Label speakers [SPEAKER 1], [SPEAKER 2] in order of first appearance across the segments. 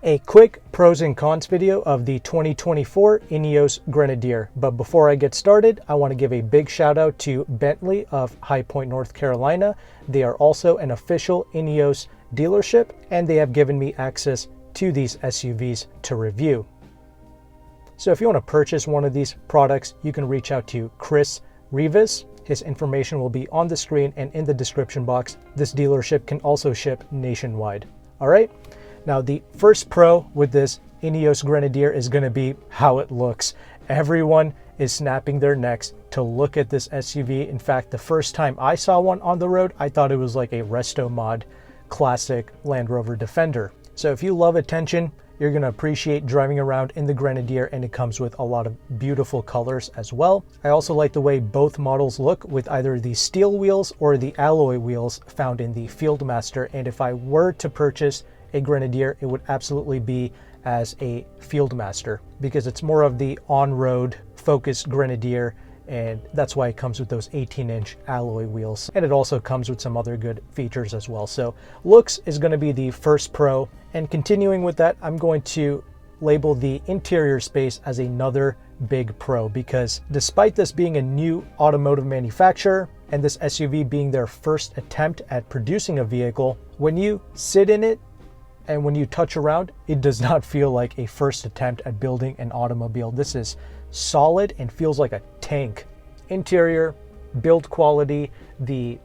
[SPEAKER 1] A quick pros and cons video of the 2024 Ineos Grenadier. But before I get started, I want to give a big shout out to Bentley of High Point, North Carolina. They are also an official Ineos dealership, and they have given me access to these SUVs to review. So if you want to purchase one of these products, you can reach out to Chris Rivas. His information will be on the screen and in the description box. This dealership can also ship nationwide. All right. Now, the first pro with this Ineos Grenadier is going to be how it looks. Everyone is snapping their necks to look at this SUV. In fact, the first time I saw one on the road, I thought it was like a resto mod classic Land Rover Defender. So if you love attention, you're going to appreciate driving around in the Grenadier, and it comes with a lot of beautiful colors as well. I also like the way both models look with either the steel wheels or the alloy wheels found in the Fieldmaster. And if I were to purchase a Grenadier, it would absolutely be as a Fieldmaster because it's more of the on-road focused Grenadier, and that's why it comes with those 18-inch alloy wheels. And it also comes with some other good features as well. So looks is going to be the first pro, and continuing with that, I'm going to label the interior space as another big pro, because despite this being a new automotive manufacturer and this SUV being their first attempt at producing a vehicle, when you sit in it and when you touch around, it does not feel like a first attempt at building an automobile. This is solid and feels like a tank. Interior, build quality, the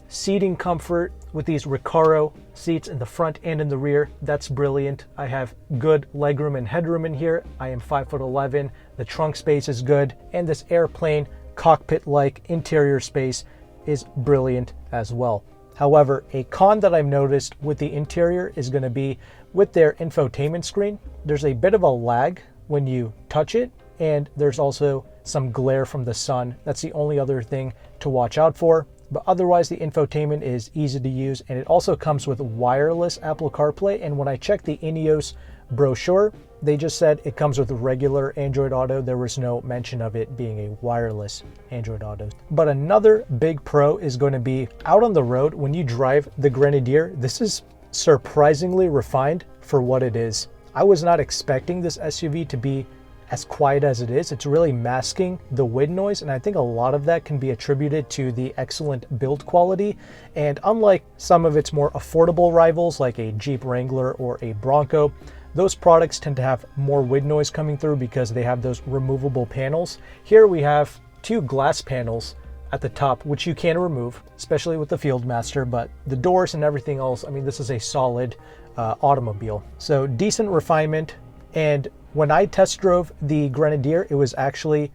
[SPEAKER 1] seating comfort with these Recaro seats in the front and in the rear, that's brilliant. I have good legroom and headroom in here. I am 5'11". The trunk space is good, and this airplane cockpit-like interior space is brilliant as well. However, a con that I've noticed with the interior is going to be with their infotainment screen. There's a bit of a lag when you touch it, and there's also some glare from the sun. That's the only other thing to watch out for. But otherwise, the infotainment is easy to use, and it also comes with wireless Apple CarPlay. And when I checked the Ineos brochure, they just said it comes with regular Android Auto. There was no mention of it being a wireless Android Auto. But another big pro is going to be out on the road when you drive the Grenadier. This is surprisingly refined for what it is. I was not expecting this SUV to be as quiet as it is. It's really masking the wind noise, and I think a lot of that can be attributed to the excellent build quality. And unlike some of its more affordable rivals like a Jeep Wrangler or a Bronco, those products tend to have more wind noise coming through because they have those removable panels. Here we have two glass panels at the top, which you can remove, especially with the Fieldmaster, but the doors and everything else, I mean, this is a solid automobile. So decent refinement. And when I test drove the Grenadier, it was actually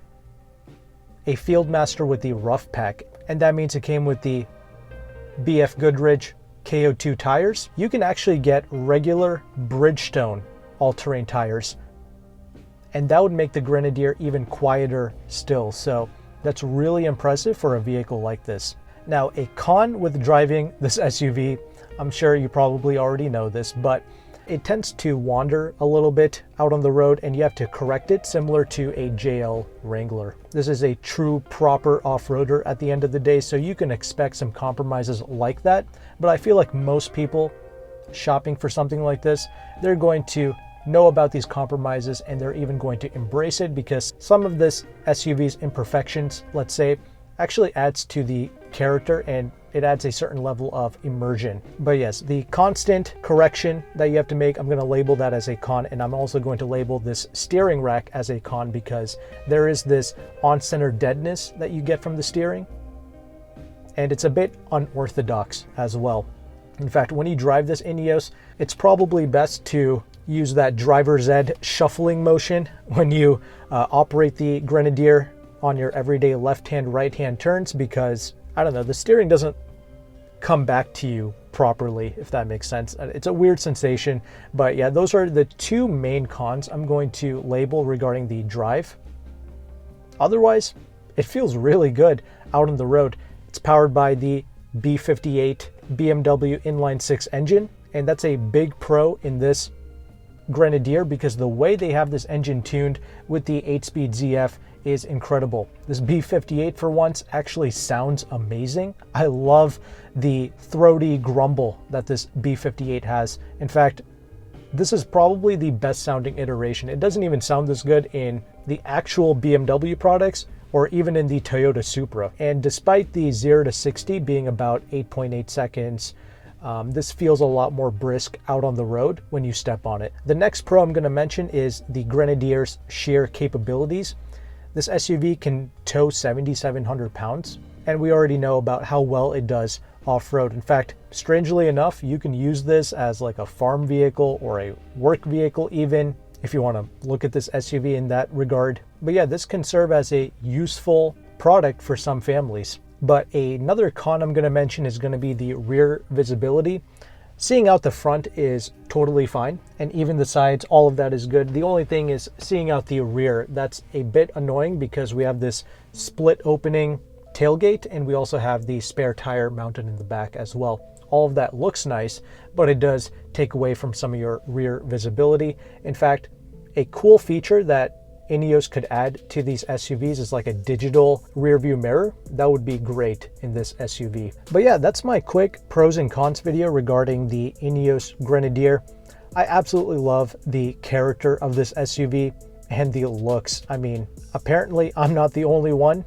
[SPEAKER 1] a Fieldmaster with the rough pack. And that means it came with the BF Goodrich KO2 tires. You can actually get regular Bridgestone all-terrain tires, and that would make the Grenadier even quieter still. So that's really impressive for a vehicle like this. Now, a con with driving this SUV, I'm sure you probably already know this, but it tends to wander a little bit out on the road, and you have to correct it, similar to a JL Wrangler. This is a true proper off-roader at the end of the day, so you can expect some compromises like that. But I feel like most people shopping for something like this, they're going to know about these compromises, and they're even going to embrace it, because some of this SUV's imperfections, let's say, actually adds to the character, and it adds a certain level of immersion. But yes, the constant correction that you have to make, I'm going to label that as a con, and I'm also going to label this steering rack as a con, because there is this on-center deadness that you get from the steering, and it's a bit unorthodox as well. In fact, when you drive this Ineos, it's probably best to use that driver's ed shuffling motion when you operate the Grenadier on your everyday left-hand, right-hand turns, because I don't know, the steering doesn't come back to you properly, if that makes sense. It's a weird sensation, but yeah, those are the two main cons I'm going to label regarding the drive. Otherwise, it feels really good out on the road. It's powered by the B58 BMW inline-six engine, and that's a big pro in this Grenadier, because the way they have this engine tuned with the 8-speed ZF is incredible. This B58 for once actually sounds amazing. I love the throaty grumble that this B58 has. In fact, This is probably the best sounding iteration. It doesn't even sound this good in the actual BMW products or even in the Toyota Supra. And despite the 0 to 60 being about 8.8 seconds, this feels a lot more brisk out on the road when you step on it. The next pro I'm going to mention is the Grenadier's sheer capabilities. This SUV can tow 7,700 pounds, and we already know about how well it does off-road. In fact, strangely enough, you can use this as like a farm vehicle or a work vehicle even, if you want to look at this SUV in that regard. But yeah, this can serve as a useful product for some families. But another con I'm going to mention is going to be the rear visibility. Seeing out the front is totally fine, and even the sides, all of that is good. The only thing is seeing out the rear. That's a bit annoying because we have this split opening tailgate, and we also have the spare tire mounted in the back as well. All of that looks nice, but it does take away from some of your rear visibility. In fact, a cool feature that Ineos could add to these SUVs is like a digital rear view mirror. That would be great in this SUV. But yeah, that's my quick pros and cons video regarding the Ineos Grenadier. I absolutely love the character of this SUV and the looks. I mean, apparently I'm not the only one.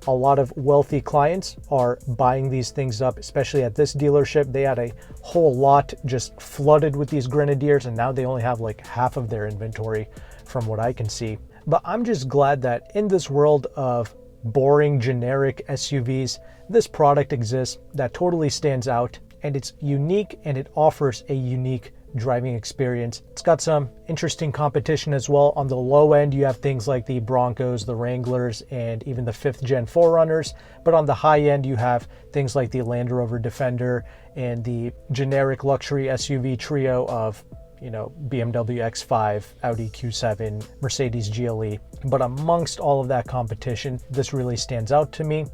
[SPEAKER 1] A lot of wealthy clients are buying these things up, especially at this dealership. They had a whole lot just flooded with these Grenadiers, and now they only have like half of their inventory from what I can see. But I'm just glad that in this world of boring generic SUVs, this product exists that totally stands out, and it's unique, and it offers a unique driving experience. It's got some interesting competition as well. On the low end, you have things like the Broncos, the Wranglers, and even the 5th gen 4Runners. But on the high end, you have things like the Land Rover Defender and the generic luxury SUV trio of, you know, BMW X5, Audi Q7, Mercedes GLE. But amongst all of that competition, this really stands out to me.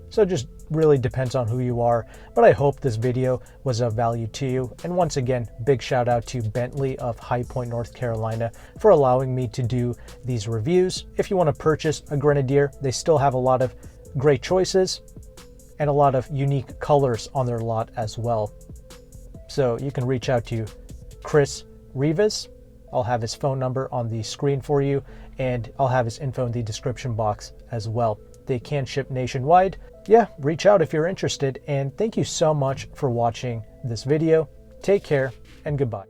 [SPEAKER 1] So it just really depends on who you are, but I hope this video was of value to you. And once again, big shout out to Bentley of High Point, North Carolina for allowing me to do these reviews. If you want to purchase a Grenadier, they still have a lot of great choices and a lot of unique colors on their lot as well. So you can reach out to Chris Rivas. I'll have his phone number on the screen for you, and I'll have his info in the description box as well. They can ship nationwide. Yeah, reach out if you're interested, and thank you so much for watching this video. Take care and goodbye.